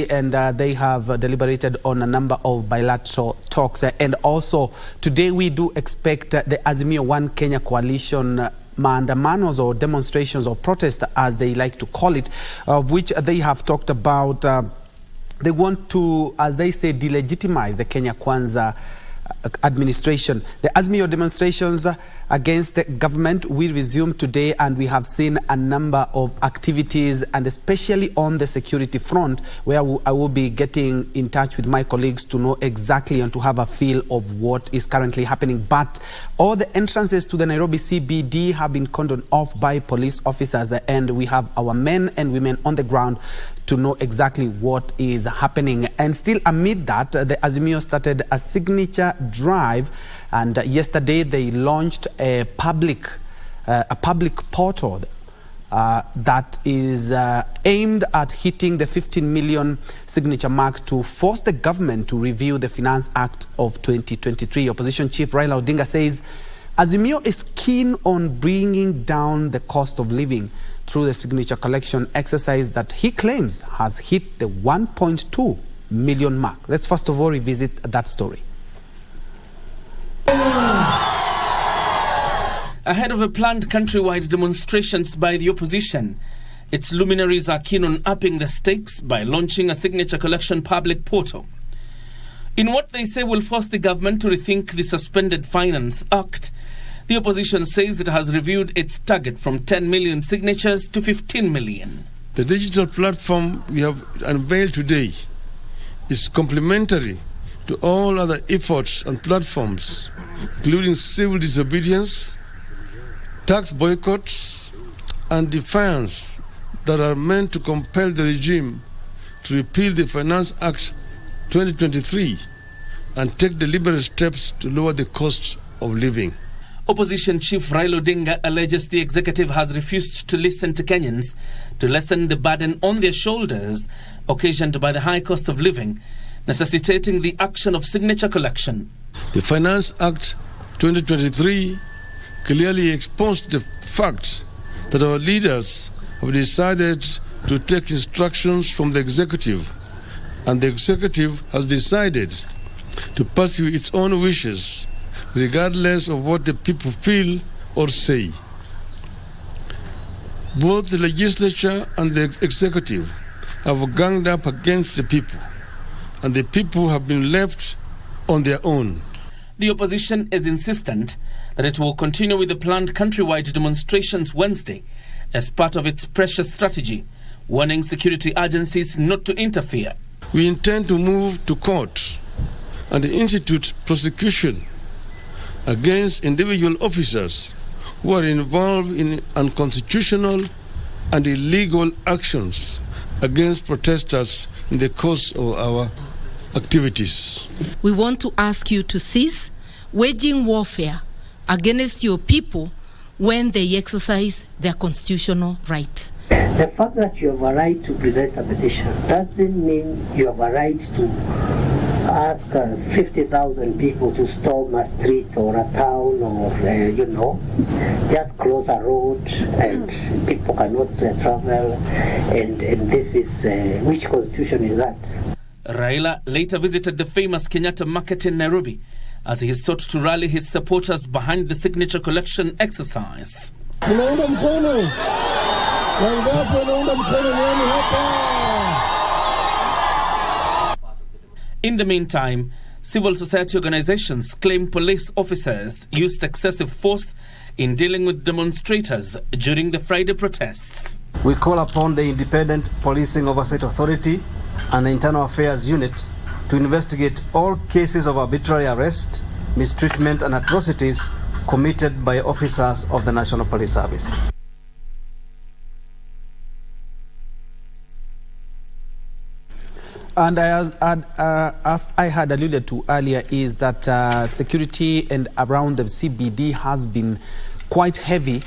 and they have deliberated on a number of bilateral talks. And also today we do expect the Azimio One Kenya coalition maandamanos or demonstrations or protests, as they like to call it, of which they have talked about. They want to, as they say, delegitimize the Kenya Kwanza administration. The Azimio demonstrations against the government will resume today, and we have seen a number of activities, and especially on the security front, where I will be getting in touch with my colleagues to know exactly and to have a feel of what is currently happening. But all the entrances to the Nairobi CBD have been cordoned off by police officers, and we have our men and women on the ground to know exactly what is happening. And still amid that, the Azimio started a signature drive, and yesterday they launched a public portal that is aimed at hitting the 15 million signature mark to force the government to review the Finance Act of 2023. Opposition Chief Raila Odinga says Azimio is keen on bringing down the cost of living through the signature collection exercise that he claims has hit the 1.2 million mark. Let's first of all revisit that story. Ahead of a planned countrywide demonstrations by the opposition, its luminaries are keen on upping the stakes by launching a signature collection public portal. In what they say will force the government to rethink the suspended Finance Act, the opposition says it has reviewed its target from 10 million signatures to 15 million. The digital platform we have unveiled today is complementary to all other efforts and platforms, including civil disobedience, tax boycotts, and defiance that are meant to compel the regime to repeal the Finance Act 2023 and take deliberate steps to lower the cost of living. Opposition Chief Raila Odinga alleges the executive has refused to listen to Kenyans to lessen the burden on their shoulders occasioned by the high cost of living, necessitating the action of signature collection. The Finance Act 2023 clearly exposed the fact that our leaders have decided to take instructions from the executive, and the executive has decided to pursue its own wishes regardless of what the people feel or say. Both the legislature and the executive have ganged up against the people, and the people have been left on their own. The opposition is insistent that it will continue with the planned countrywide demonstrations Wednesday as part of its pressure strategy, warning security agencies not to interfere. We intend to move to court and institute prosecution against individual officers who are involved in unconstitutional and illegal actions against protesters in the course of our activities. We want to ask you to cease waging warfare against your people when they exercise their constitutional rights. The fact that you have a right to present a petition doesn't mean you have a right to ask 50,000 people to storm a street or a town or, just close a road and people cannot travel. And this is, which constitution is that? Raila later visited the famous Kenyatta Market in Nairobi as he sought to rally his supporters behind the signature collection exercise. In the meantime, civil society organizations claim police officers used excessive force in dealing with demonstrators during the Friday protests. We call upon the Independent Policing Oversight Authority and the Internal Affairs Unit to investigate all cases of arbitrary arrest, mistreatment and atrocities committed by officers of the National Police Service. And as I had alluded to earlier, is that security and around the CBD has been quite heavy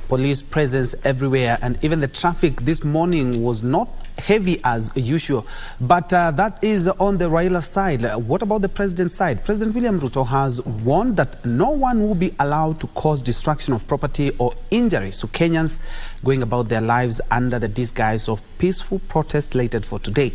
police presence everywhere, and even the traffic this morning was not heavy as usual. But that is on the Raila side. What about the president's side? President William Ruto has warned that no one will be allowed to cause destruction of property or injuries to Kenyans going about their lives under the disguise of peaceful protest slated for today.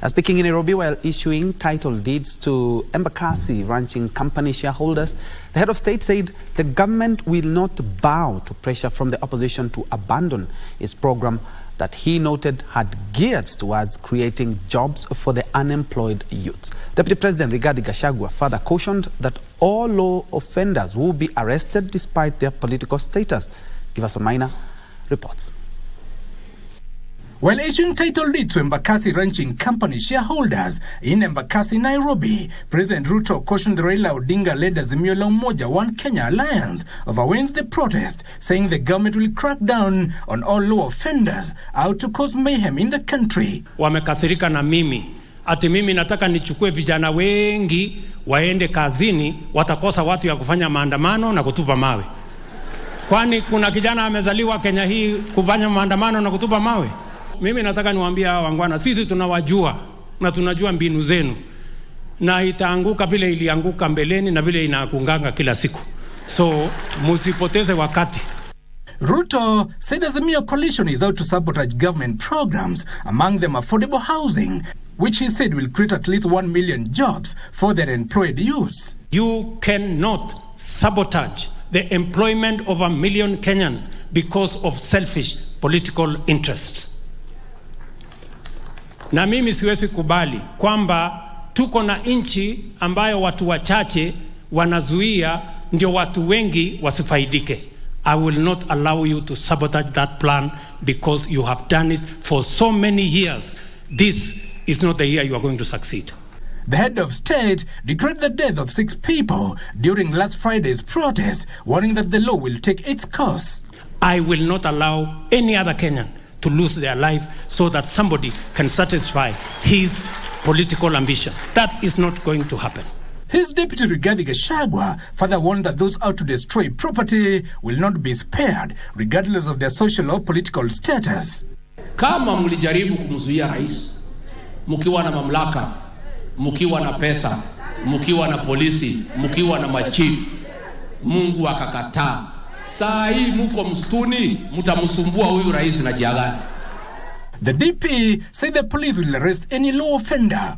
Speaking in Nairobi while issuing title deeds to Embakasi Ranching Company shareholders, the head of state said the government will not bow to pressure from the opposition to abandon its program that he noted had geared towards creating jobs for the unemployed youths. Deputy President Rigathi Gachagua further cautioned that all law offenders will be arrested despite their political status. Give us a minor reports. While issuing title deed to Embakasi Ranching Company shareholders in Embakasi, Nairobi, President Ruto cautioned the Raila Odinga-led Azimio la Umoja One Kenya Alliance over Wednesday protest, saying the government will crack down on all law offenders out to cause mayhem in the country. Wamekasirika na mimi. Ati mimi nataka nichukue vijana wengi waende kazini, watakosa watu ya kufanya maandamano na kutupa mawe. Kwani kuna kijana amezaliwa Kenya hii kufanya maandamano na kutupa mawe? Mimi nataka niwaambie hawa wangwana, sisi tunawajua na tunajua mbinu zenu, na itaanguka vile ilianguka mbeleni na vile inaangukanga kila siku. So musipoteze wakati. Ruto said Azimio coalition is out to sabotage government programs, among them affordable housing, which he said will create at least 1 million jobs for their employed youths. You cannot sabotage the employment of 1 million Kenyans because of selfish political interests. Na mimi siwezi kubali kwamba tuko na nchi ambayo watu wachache wanazuia ndio watu wengi wasifaidike. I will not allow you to sabotage that plan because you have done it for so many years. This is not the year you are going to succeed. The head of state declared the death of 6 people during last Friday's protest, warning that the law will take its course. I will not allow any other Kenyan to lose their life so that somebody can satisfy his political ambition. That is not going to happen. His deputy Rigathi Gachagua further warned that those out to destroy property will not be spared, regardless of their social or political status. Kama mlijaribu kumzuia rais, mkiwa na mamlaka, mkiwa na pesa, mkiwa na polisi, mkiwa na machief, Mungu akakataa. Saa hii mko msituni, mtamsumbua huyu rais na jiagani. The DP said the police will arrest any law offender.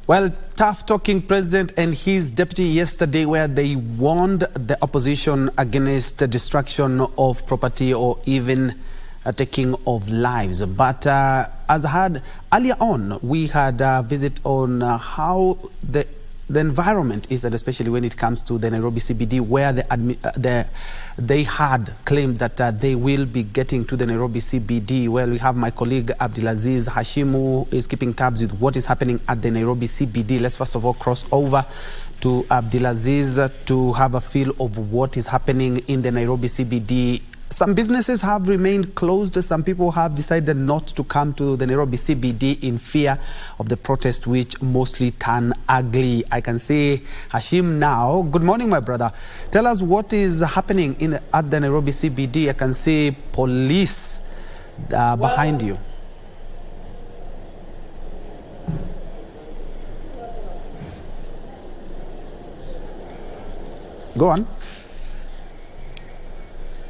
Well, tough talking president and his deputy yesterday where they warned the opposition against the destruction of property or even taking of lives. But as I had earlier on, we had a visit on how the environment is, and especially when it comes to the Nairobi CBD, where they had claimed that they will be getting to the Nairobi CBD. Well, we have my colleague Abdulaziz Hashim, who is keeping tabs with what is happening at the Nairobi CBD. Let's first of all cross over to Abdulaziz to have a feel of what is happening in the Nairobi CBD. Some businesses have remained closed. Some people have decided not to come to the Nairobi CBD in fear of the protest, which mostly turn ugly. I can say Hashim now. Good morning, my brother. Tell us what is happening at the Nairobi CBD. I can see police behind you. Go on.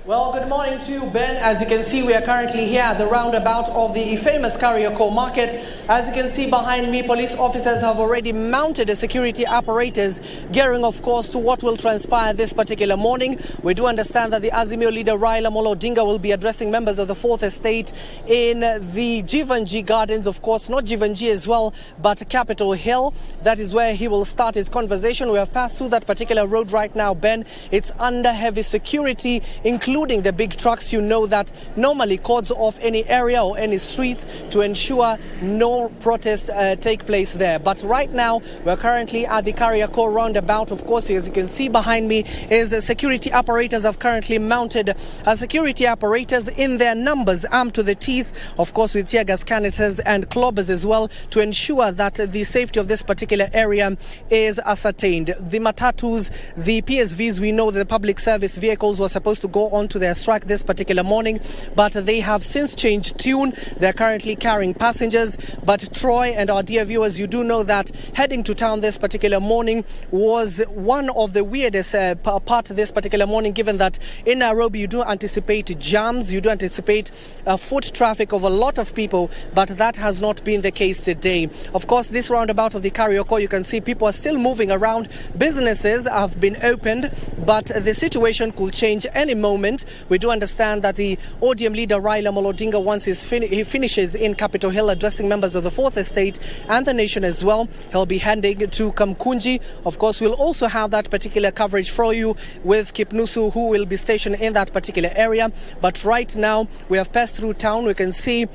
Well, good morning to you, Ben. As you can see, we are currently here at the roundabout of the famous Kariakor Market. As you can see behind me, police officers have already mounted a security apparatus, gearing, of course, to what will transpire this particular morning. We do understand that the Azimio leader, Raila Odinga, will be addressing members of the Fourth Estate in the Jivanji Gardens, of course, not Jivanji as well, but Capitol Hill. That is where he will start his conversation. We have passed through that particular road right now, Ben. It's under heavy security, including including the big trucks, you know that normally cords off any area or any streets to ensure no protests take place there. But right now, we're currently at the Kariakor roundabout. Of course, as you can see behind me, is the security apparatus have currently mounted security apparatus in their numbers, armed to the teeth, of course, with tear gas canisters and clubbers as well, to ensure that the safety of this particular area is ascertained. The matatus, the PSVs, we know that the public service vehicles were supposed to go on to their strike this particular morning, but they have since changed tune. They're currently carrying passengers. But Troy and our dear viewers, you do know that heading to town this particular morning was one of the weirdest part of this particular morning, given that in Nairobi you do anticipate jams, you do anticipate foot traffic of a lot of people, but that has not been the case today. Of course, this roundabout of the Kariakor, you can see people are still moving around. Businesses have been opened, but the situation could change any moment. We do understand that the ODM leader Raila Amolo Odinga, once he finishes in Capitol Hill addressing members of the Fourth Estate and the nation as well, he'll be heading to Kamkunji. Of course, we'll also have that particular coverage for you with Kipnusu, who will be stationed in that particular area. But right now, we have passed through town. We can see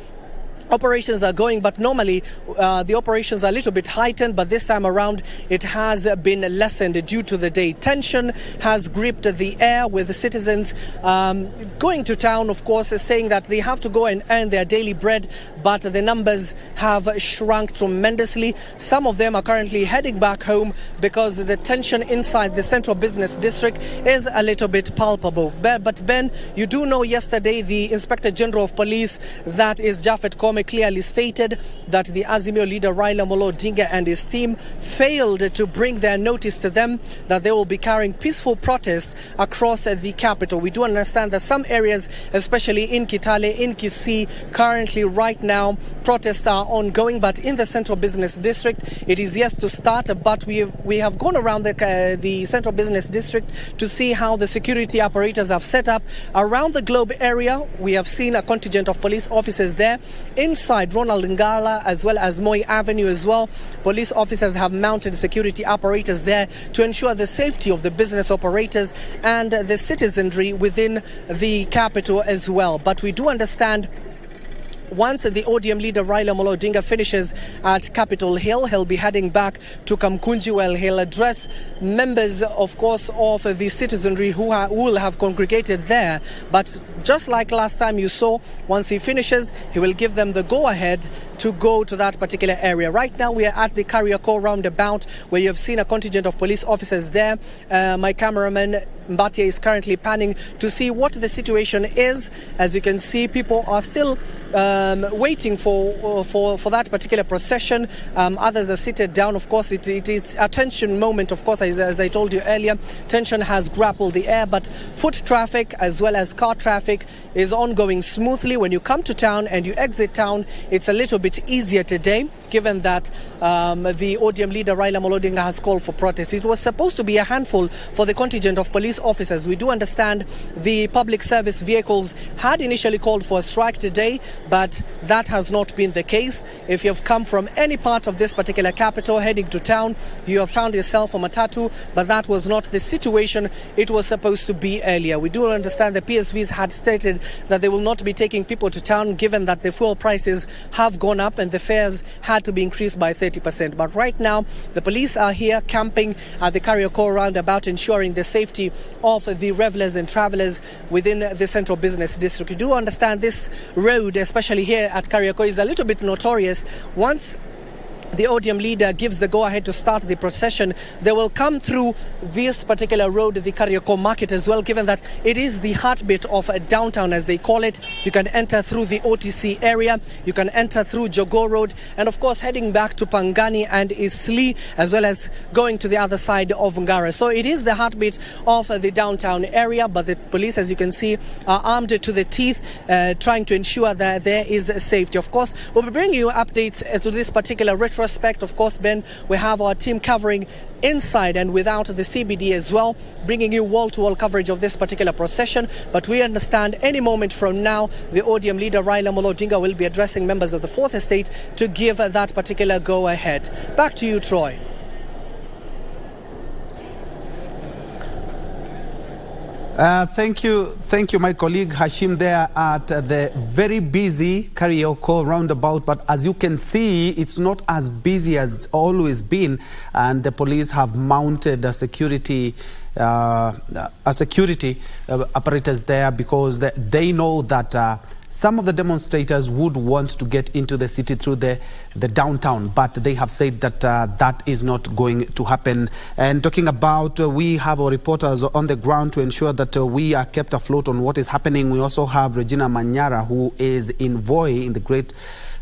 operations are going, but normally the operations are a little bit heightened, but this time around it has been lessened due to the day. Tension has gripped the air, with the citizens going to town, of course, saying that they have to go and earn their daily bread, but the numbers have shrunk tremendously. Some of them are currently heading back home because the tension inside the central business district is a little bit palpable. But Ben, you do know yesterday the Inspector General of Police, that is Japhet Kome, clearly stated that the Azimio leader Raila Amolo Odinga and his team failed to bring their notice to them that they will be carrying peaceful protests across the capital. We do understand that some areas, especially in Kitale, in Kisii, currently right now protests are ongoing, but in the central business district it is yet to start. But we have gone around the central business district to see how the security apparatus have set up around the Globe area. We have seen a contingent of police officers there. Inside Ronald Ngala as well as Moi Avenue as well, police officers have mounted security apparatus there to ensure the safety of the business operators and the citizenry within the capital as well. But we do understand once the ODM leader Raila Amolo Odinga finishes at Capitol Hill, he'll be heading back to Kamkunji, where he'll address members, of course, of the citizenry who will have congregated there. But just like last time you saw, once he finishes, he will give them the go-ahead to go to that particular area. Right now, we are at the Kariakor roundabout, where you have seen a contingent of police officers there. My cameraman Mbatia is currently panning to see what the situation is. As you can see, people are still waiting for that particular procession. Others are seated down. Of course, it is a tension moment. Of course, as I told you earlier, tension has grappled the air, but foot traffic as well as car traffic is ongoing smoothly. When you come to town and you exit town, it's a little bit easier today, given that the ODM leader Raila Amolo Odinga has called for protests. It was supposed to be a handful for the contingent of police officers. We do understand the public service vehicles had initially called for a strike today, but that has not been the case. If you've come from any part of this particular capital heading to town, you have found yourself a matatu, but that was not the situation it was supposed to be earlier. We do understand the PSVs had stated that they will not be taking people to town, given that the fuel prices have gone up and the fares had to be increased by 30%. But right now, the police are here camping at the Kariakor roundabout, ensuring the safety of the revelers and travelers within the central business district. You do understand this road, especially here at Kariakor, is a little bit notorious. Once the ODM leader gives the go-ahead to start the procession, they will come through this particular road, the Kariakor market as well, given that it is the heartbeat of downtown, as they call it. You can enter through the OTC area, you can enter through Jogoo Road, and of course heading back to Pangani and Isli, as well as going to the other side of Ngara. So it is the heartbeat of the downtown area, but the police, as you can see, are armed to the teeth, trying to ensure that there is safety. Of course, we'll be bringing you updates to this particular retrospect. Of course, Ben, we have our team covering inside and without the CBD as well, bringing you wall-to-wall coverage of this particular procession. But we understand any moment from now, the ODM leader Raila Amolo Odinga will be addressing members of the Fourth Estate to give that particular go-ahead. Back to you, Troy. Thank you, my colleague Hashim there at the very busy Karioko roundabout. But as you can see, it's not as busy as it's always been, and the police have mounted a security apparatus there because they know that some of the demonstrators would want to get into the city through the downtown, but they have said that that is not going to happen. And talking about, we have our reporters on the ground to ensure that we are kept afloat on what is happening. We also have Regina Manyara, who is in Voi in the great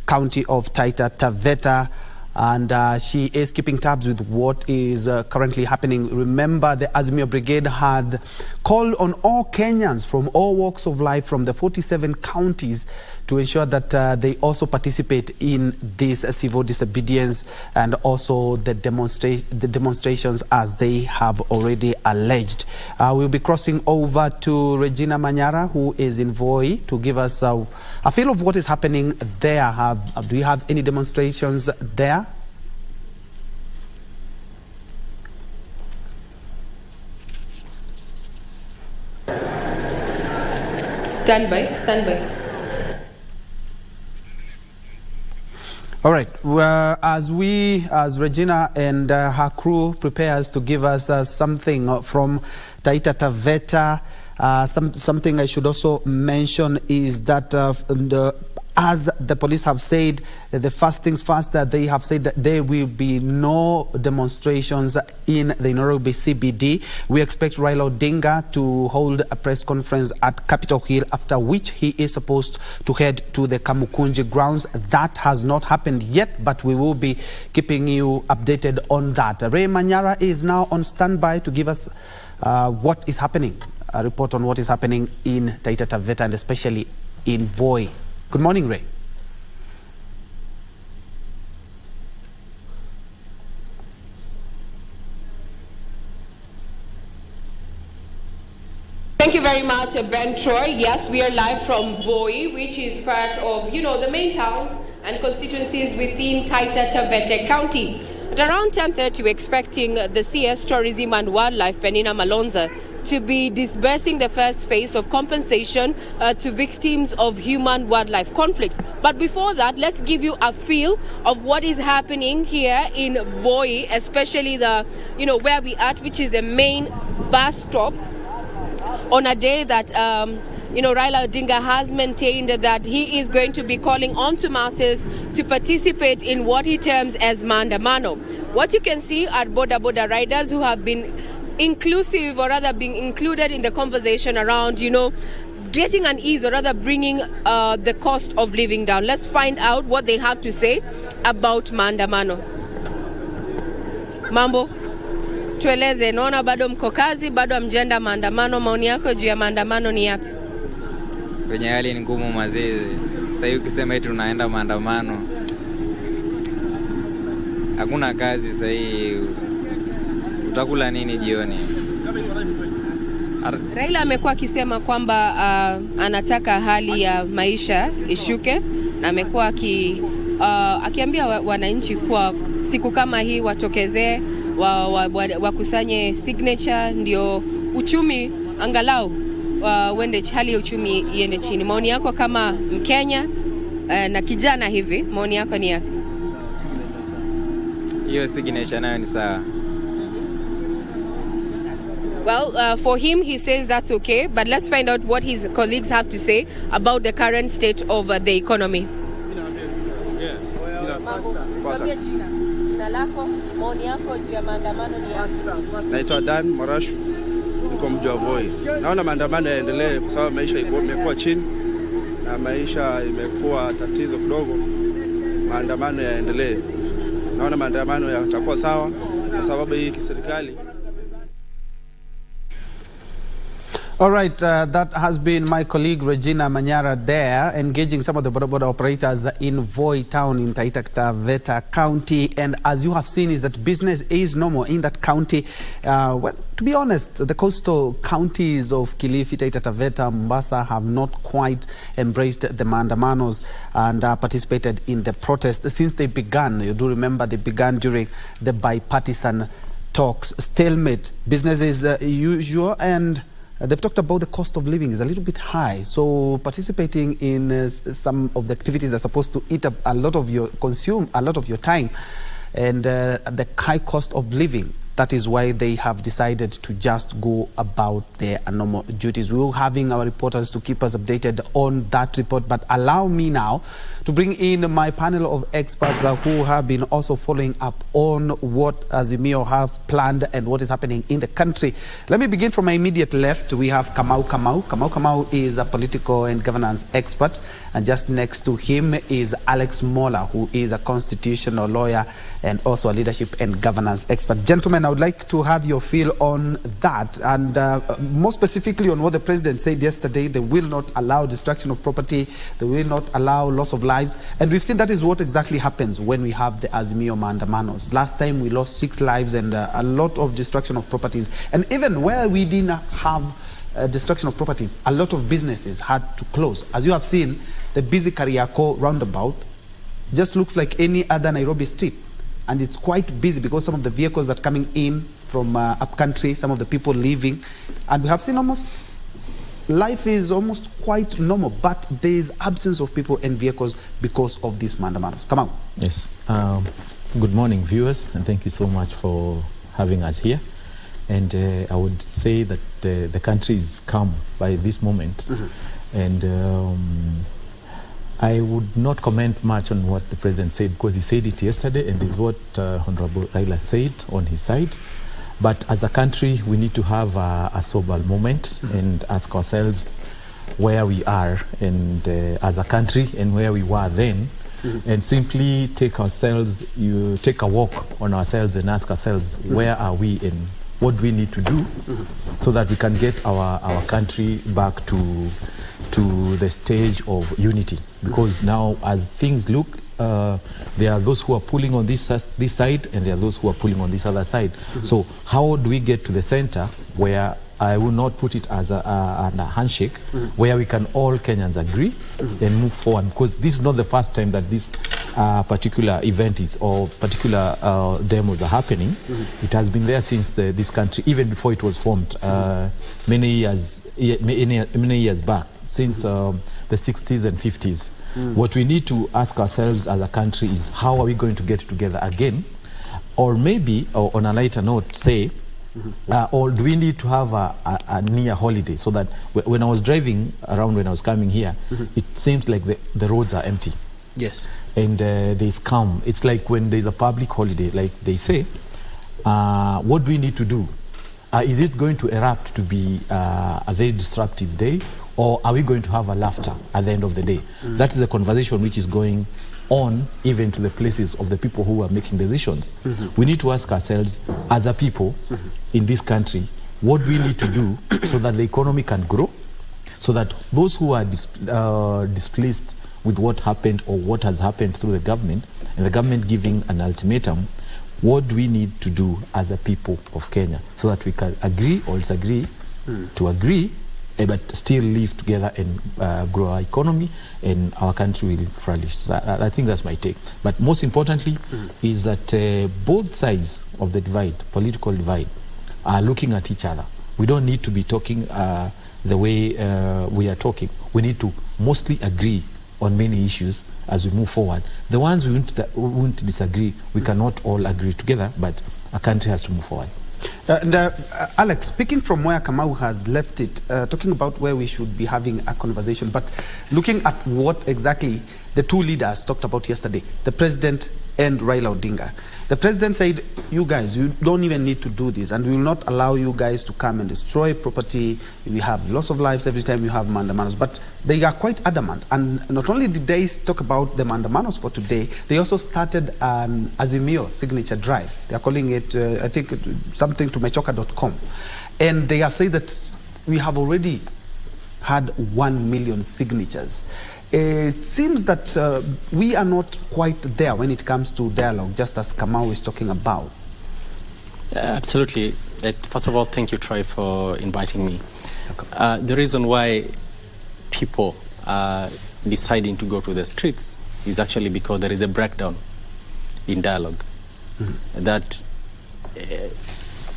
county of Taita Taveta. And she is keeping tabs with what is currently happening. Remember, the Azimio Brigade had called on all Kenyans from all walks of life from the 47 counties to ensure that they also participate in this civil disobedience and also the demonstrations as they have already alleged. We'll be crossing over to Regina Manyara, who is in Voi, to give us a feel of what is happening there. Do you have any demonstrations there? Stand by. All right. Well, as Regina and her crew prepares to give us something from Taita Taveta, something I should also mention is that as the police have said, the first things first, that they have said that there will be no demonstrations in the Nairobi CBD. We expect Raila Odinga to hold a press conference at Capitol Hill, after which he is supposed to head to the Kamukunji grounds. That has not happened yet, but we will be keeping you updated on that. Ray Manyara is now on standby to give us what is happening, a report on what is happening in Taita Taveta and especially in Voi. Good morning, Ray. Thank you very much, Ben Troy. Yes, we are live from Voi, which is part of, the main towns and constituencies within Taita Taveta County. At around 10:30, we're expecting the CS Tourism and Wildlife, Penina Malonza, to be disbursing the first phase of compensation to victims of human-wildlife conflict. But before that, let's give you a feel of what is happening here in Voi, especially where we are, which is the main bus stop, on a day that Raila Odinga has maintained that he is going to be calling on to masses to participate in what he terms as maandamano. What you can see are boda riders who have been inclusive, or rather being included in the conversation around, getting an ease, or rather bringing the cost of living down. Let's find out what they have to say about maandamano. Mambo, tueleze, naona bado mko kazi, bado amjenda maandamano. Maoni yako juu ya maandamano ni yapi? Kwenye hali ni ngumu mazee. Sasa hivi ukisema eti unaenda maandamano, hakuna kazi sasa hivi. Utakula nini jioni? Raila amekuwa akisema kwamba anataka hali ya maisha ishuke, na amekuwa akiambia wananchi kwa siku kama hii watokezee, wakusanye signature, ndio uchumi angalau hali ya uchumi iende chini. Maoni yako kama Mkenya na kijana hivi, maoni yako ni yapi? Hiyo signature nayo ni sawa. Well, for him, he says that's okay, but let's find out what his colleagues have to say about the current state of the economy. Jina lako, maoni yako juu ya maandamano ni yapi? Naitwa Dan Morashu, niko mji wa Voi. Naona maandamano yaendelee kwa sababu maisha imekuwa chini na maisha imekuwa tatizo kidogo. Maandamano yaendelee. Naona maandamano yatakuwa sawa kwa sababu hii kiserikali. All right, that has been my colleague Regina Manyara there, engaging some of the border operators in Voi town in Taita Taveta County. And as you have seen, is that business is normal in that county. Well, to be honest, the coastal counties of Kilifi, Taita Taveta, Mombasa have not quite embraced the maandamanos and participated in the protest since they began. You do remember they began during the bipartisan talks. Stalemate, business as usual, and they've talked about the cost of living is a little bit high. So participating in some of the activities are supposed to eat up a lot of your, consume a lot of your time, and the high cost of living. That is why they have decided to just go about their normal duties. We will having our reporters to keep us updated on that report, but allow me now to bring in my panel of experts who have been also following up on what Azimio have planned and what is happening in the country. Let me begin from my immediate left. We have Kamau. Kamau is a political and governance expert, and just next to him is Alex Mola, who is a constitutional lawyer and also a leadership and governance expert. Gentlemen, I would like to have your feel on that, and more specifically on what the president said yesterday. They will not allow destruction of property, they will not allow loss of lives, and we've seen that is what exactly happens when we have the Azimio maandamanos. Last time we lost 6 lives and a lot of destruction of properties, and even where we didn't have destruction of properties, a lot of businesses had to close. As you have seen, the busy Kariako roundabout just looks like any other Nairobi street. And it's quite busy because some of the vehicles that are coming in from upcountry, some of the people leaving. And we have seen life is almost quite normal, but there is absence of people and vehicles because of these maandamanos. Come on. Yes. Good morning, viewers, and thank you so much for having us here. And I would say that the country is calm by this moment. And I would not comment much on what the president said, because he said it yesterday, and it's what Honorable Raila said on his side. But as a country, we need to have a sober moment and ask ourselves where we are, and as a country, and where we were then, and simply take a walk on ourselves and ask ourselves, where are we and what do we need to do so that we can get our country back to the stage of unity. Because now, as things look, there are those who are pulling on this side, and there are those who are pulling on this other side. So how do we get to the center, where I will not put it as a handshake, where we can all Kenyans agree and move forward? Because this is not the first time that this particular event is, or particular demos are happening. It has been there since this country, even before it was formed, many years back, since the 60s and 50s. What we need to ask ourselves as a country is, how are we going to get together again? Or maybe, or on a lighter note, say, or do we need to have a near holiday, so that when I was driving around, when I was coming here, it seems like the roads are empty. Yes. And there's calm. It's like when there's a public holiday, like they say, what do we need to do? Is it going to erupt to be a very disruptive day, or are we going to have a laughter at the end of the day? That is the conversation which is going on even to the places of the people who are making decisions. We need to ask ourselves, as a people in this country, what do we need to do so that the economy can grow, so that those who are displeased with what happened or what has happened through the government, and the government giving an ultimatum, what do we need to do as a people of Kenya so that we can agree or disagree to agree, but still live together and grow our economy, and our country will flourish. I think that's my take. But most importantly is that both sides of the divide, political divide, are looking at each other. We don't need to be talking the way we are talking. We need to mostly agree on many issues as we move forward. The ones we won't disagree, we cannot all agree together, but a country has to move forward. Alex, speaking from where Kamau has left it, talking about where we should be having a conversation, but looking at what exactly the two leaders talked about yesterday, the president and Raila Odinga. The president said, you guys, you don't even need to do this, and we will not allow you guys to come and destroy property. We have loss of lives every time you have maandamanos. But they are quite adamant. And not only did they talk about the maandamanos for today, they also started an Azimio signature drive. They are calling it, I think, something to mechoka.com. And they have said that we have already had 1 million signatures. It seems that we are not quite there when it comes to dialogue, just as Kamau is talking about. Absolutely. First of all, thank you, Troy, for inviting me. The reason why people are deciding to go to the streets is actually because there is a breakdown in dialogue. That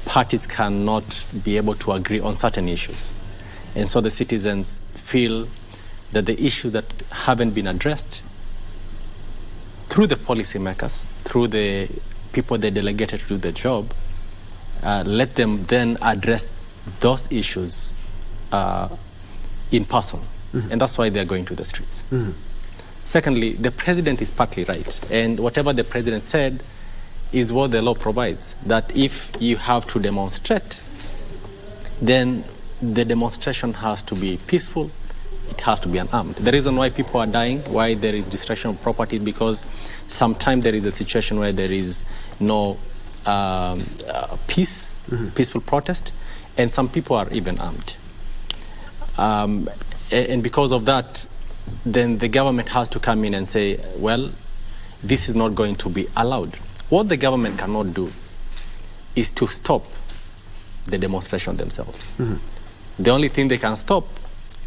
parties cannot be able to agree on certain issues. And so the citizens feel that the issues that haven't been addressed through the policymakers, through the people they delegated to do the job, let them then address those issues in person. And that's why they're going to the streets. Secondly, the president is partly right. And whatever the president said is what the law provides, that if you have to demonstrate, then the demonstration has to be peaceful, it has to be unarmed. The reason why people are dying, why there is destruction of property, is because sometimes there is a situation where there is no peaceful protest, and some people are even armed. And because of that, then the government has to come in and say, well, this is not going to be allowed. What the government cannot do is to stop the demonstration themselves. The only thing they can stop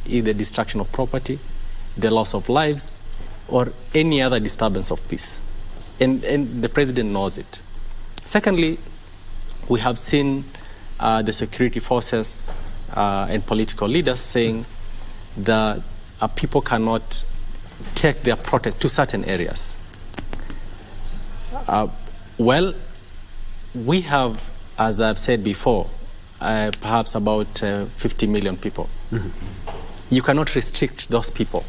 is the destruction of property, the loss of lives, or any other disturbance of peace. And the president knows it. Secondly, we have seen the security forces and political leaders saying that people cannot take their protest to certain areas. Well, we have, as I've said before, perhaps about 50 million people. You cannot restrict those people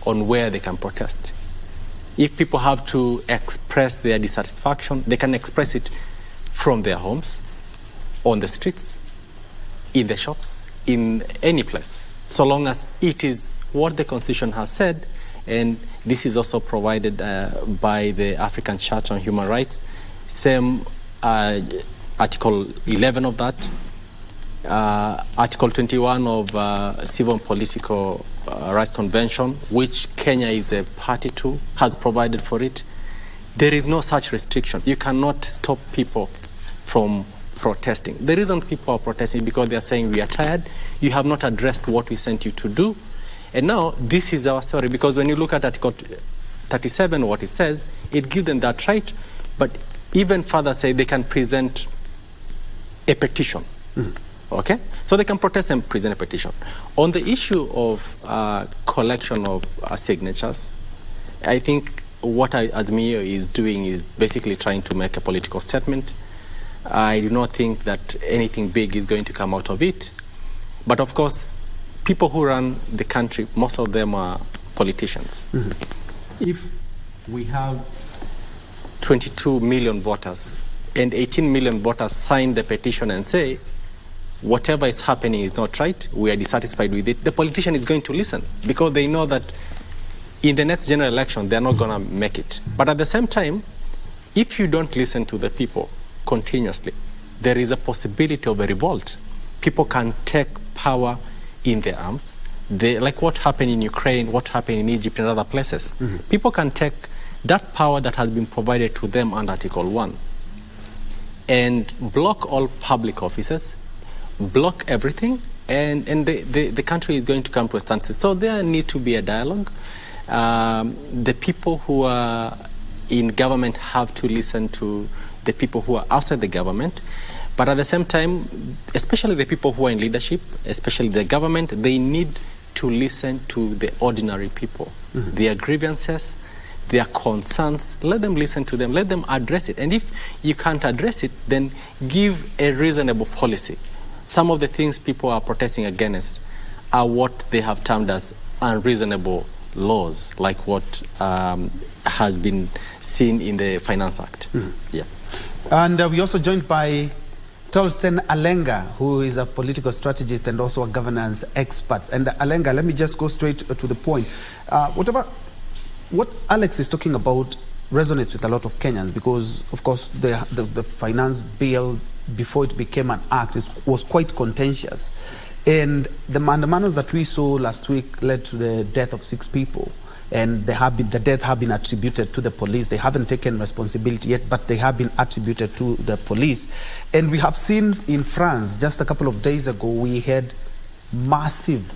on where they can protest. If people have to express their dissatisfaction, they can express it from their homes, on the streets, in the shops, in any place, so long as it is what the Constitution has said. And this is also provided by the African Charter on Human Rights, same Article 11 of that, Article 21 of Civil and Political Rights Convention, which Kenya is a party to, has provided for it. There is no such restriction. You cannot stop people from protesting. The reason people are protesting is because they are saying, we are tired, you have not addressed what we sent you to do. And now this is our story, because when you look at Article 37, what it says, it gives them that right, but even further say they can present a petition. Okay? So they can protest and present a petition. On the issue of collection of signatures, I think what Azimio is doing is basically trying to make a political statement. I do not think that anything big is going to come out of it. But of course, people who run the country, most of them are politicians. If we have 22 million voters and 18 million voters sign the petition and say, whatever is happening is not right, we are dissatisfied with it, the politician is going to listen, because they know that in the next general election, they're not going to make it. But at the same time, if you don't listen to the people continuously, there is a possibility of a revolt. People can take power in their arms. Like what happened in Ukraine, what happened in Egypt and other places. People can take that power that has been provided to them under Article 1 and block all public offices, block everything, and the country is going to come to a standstill. So there needs to be a dialogue. The people who are in government have to listen to the people who are outside the government. But at the same time, especially the people who are in leadership, especially the government, they need to listen to the ordinary people, their grievances, their concerns. Let them listen to them, let them address it. And if you can't address it, then give a reasonable policy. Some of the things people are protesting against are what they have termed as unreasonable laws, like what has been seen in the Finance Act. Yeah. And we're also joined by Tolsen Alenga, who is a political strategist and also a governance expert. And Alenga, let me just go straight to the point. What Alex is talking about resonates with a lot of Kenyans, because, of course, the finance bill, before it became an act, was quite contentious. And the mandamus that we saw last week led to the death of 6 people. And the death have been attributed to the police. They haven't taken responsibility yet, but they have been attributed to the police. And we have seen in France, just a couple of days ago, we had massive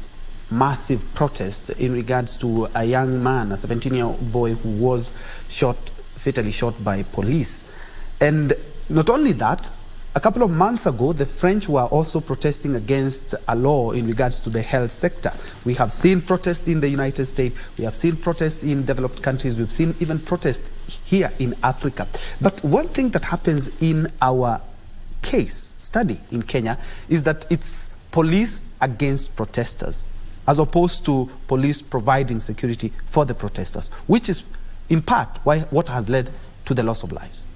protest in regards to a young man, a 17-year-old boy who was fatally shot by police. And not only that, a couple of months ago, the French were also protesting against a law in regards to the health sector. We have seen protests in the United States. We have seen protests in developed countries. We've seen even protests here in Africa. But one thing that happens in our case study in Kenya is that it's police against protesters, as opposed to police providing security for the protesters, which is in part what has led to the loss of lives.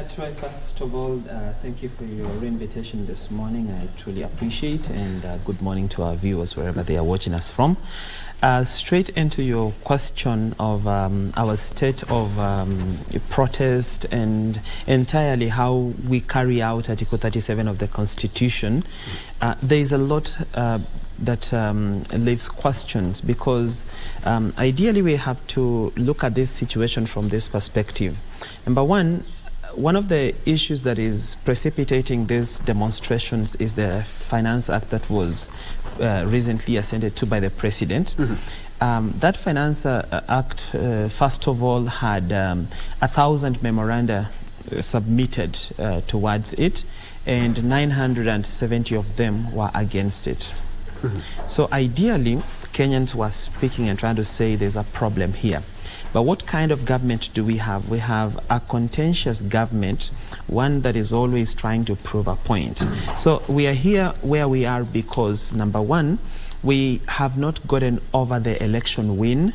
Troy, first of all, thank you for your invitation this morning. I truly appreciate, and good morning to our viewers wherever they are watching us from. Straight into your question of our state of protest and entirely how we carry out Article 37 of the Constitution, there is a lot that leaves questions, because ideally we have to look at this situation from this perspective. Number one of the issues that is precipitating these demonstrations is the Finance Act that was recently assented to by the President. That Finance Act, first of all, had 1,000 memoranda submitted towards it, and 970 of them were against it. So ideally, Kenyans were speaking and trying to say there's a problem here. But what kind of government do we have? We have a contentious government, one that is always trying to prove a point. So we are here where we are because, number one, we have not gotten over the election win,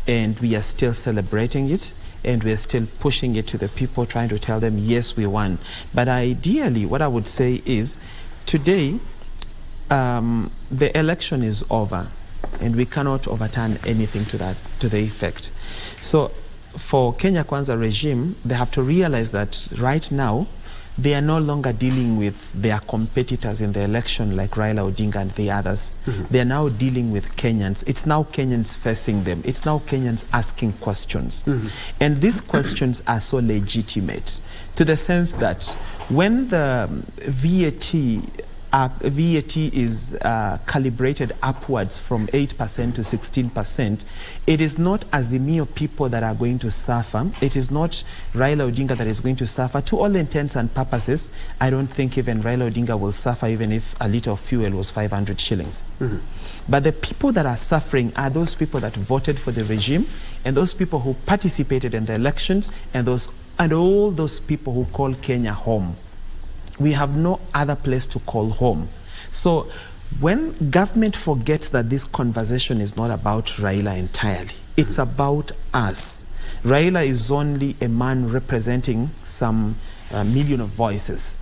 and we are still celebrating it, and we are still pushing it to the people, trying to tell them, yes, we won. But ideally, what I would say is, today, the election is over, and we cannot overturn anything to the effect. So for Kenya Kwanza regime, they have to realize that right now they are no longer dealing with their competitors in the election like Raila Odinga and the others. They are now dealing with Kenyans. It's now Kenyans facing them. It's now Kenyans asking questions. And these questions are so legitimate, to the sense that when the VAT is calibrated upwards from 8% to 16%, it is not Azimio people that are going to suffer. It is not Raila Odinga that is going to suffer. To all intents and purposes, I don't think even Raila Odinga will suffer, even if a litre of fuel was 500 shillings. But the people that are suffering are those people that voted for the regime, and those people who participated in the elections, and all those people who call Kenya home. We have no other place to call home. So when government forgets that this conversation is not about Raila entirely, it's about us. Raila is only a man representing some million of voices.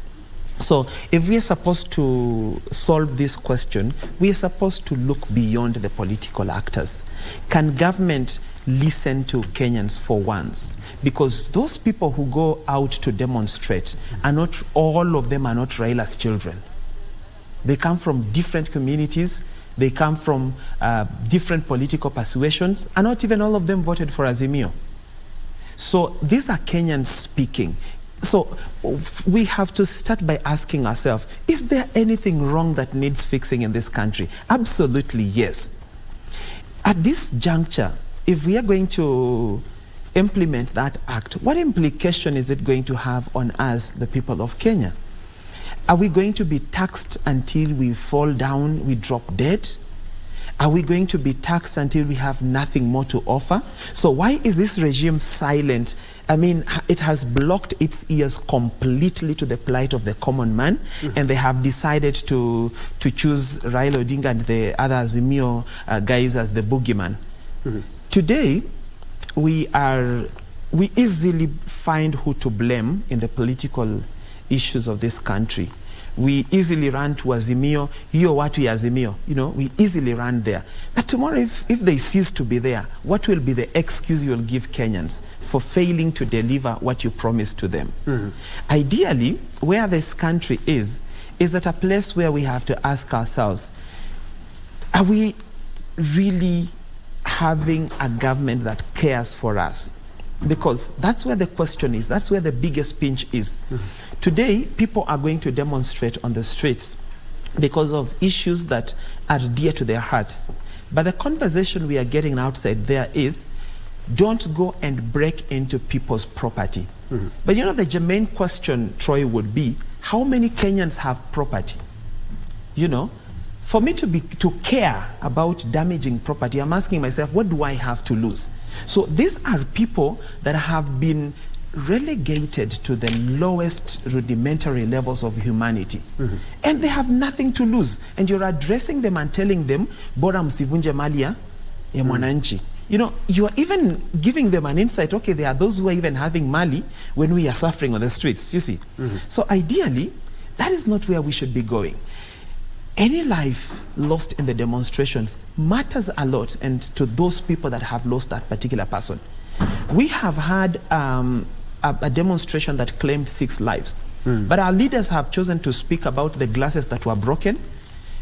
So if we are supposed to solve this question, we are supposed to look beyond the political actors. Can government listen to Kenyans for once? Because those people who go out to demonstrate, are not all of them are not Raila's children. They come from different communities. They come from different political persuasions, and not even all of them voted for Azimio. So these are Kenyans speaking. So we have to start by asking ourselves, is there anything wrong that needs fixing in this country? Absolutely yes. At this juncture, if we are going to implement that act, what implication is it going to have on us, the people of Kenya? Are we going to be taxed until we fall down, we drop dead? Are we going to be taxed until we have nothing more to offer? So why is this regime silent? I mean, it has blocked its ears completely to the plight of the common man, and they have decided to choose Raila Odinga and the other Azimio guys as the boogeyman. Today, we easily find who to blame in the political issues of this country. We easily run to Azimio, hiyo watu ya Azimio, we easily run there. But tomorrow, if they cease to be there, what will be the excuse you will give Kenyans for failing to deliver what you promised to them? Ideally, where this country is at a place where we have to ask ourselves, are we really having a government that cares for us? Because that's where the question is. That's where the biggest pinch is. Today, people are going to demonstrate on the streets because of issues that are dear to their heart. But the conversation we are getting outside there is, don't go and break into people's property. But the germane question, Troy, would be, how many Kenyans have property? You know, for me to care about damaging property, I'm asking myself, what do I have to lose? So these are people that have been relegated to the lowest rudimentary levels of humanity. And they have nothing to lose. And you're addressing them and telling them, bora msivunje mali ya mwananchi. You know, you are even giving them an insight. Okay, there are those who are even having mali when we are suffering on the streets, you see. So ideally, that is not where we should be going. Any life lost in the demonstrations matters a lot, and to those people that have lost that particular person. We have had a demonstration that claimed 6 lives, but our leaders have chosen to speak about the glasses that were broken,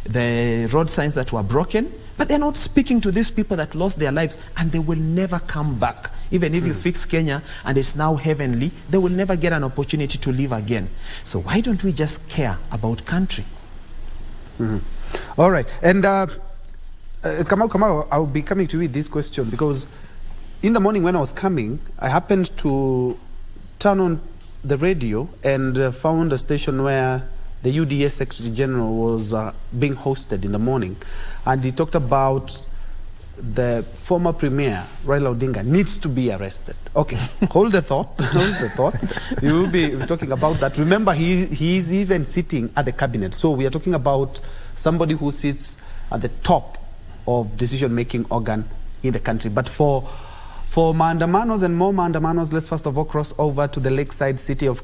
the road signs that were broken, but they're not speaking to these people that lost their lives, and they will never come back. Even if you fix Kenya and it's now heavenly, they will never get an opportunity to live again. So why don't we just care about country? All right, and Kamau, I'll be coming to you with this question, because in the morning when I was coming, I happened to turn on the radio and found a station where the UDA Secretary General was being hosted in the morning, and he talked about the former Premier, Raila Odinga, needs to be arrested. Okay, hold the thought, hold the thought. You will be talking about that. Remember, he is even sitting at the cabinet. So we are talking about somebody who sits at the top of decision-making organ in the country. But for maandamanos and more maandamanos, let's first of all cross over to the lakeside city of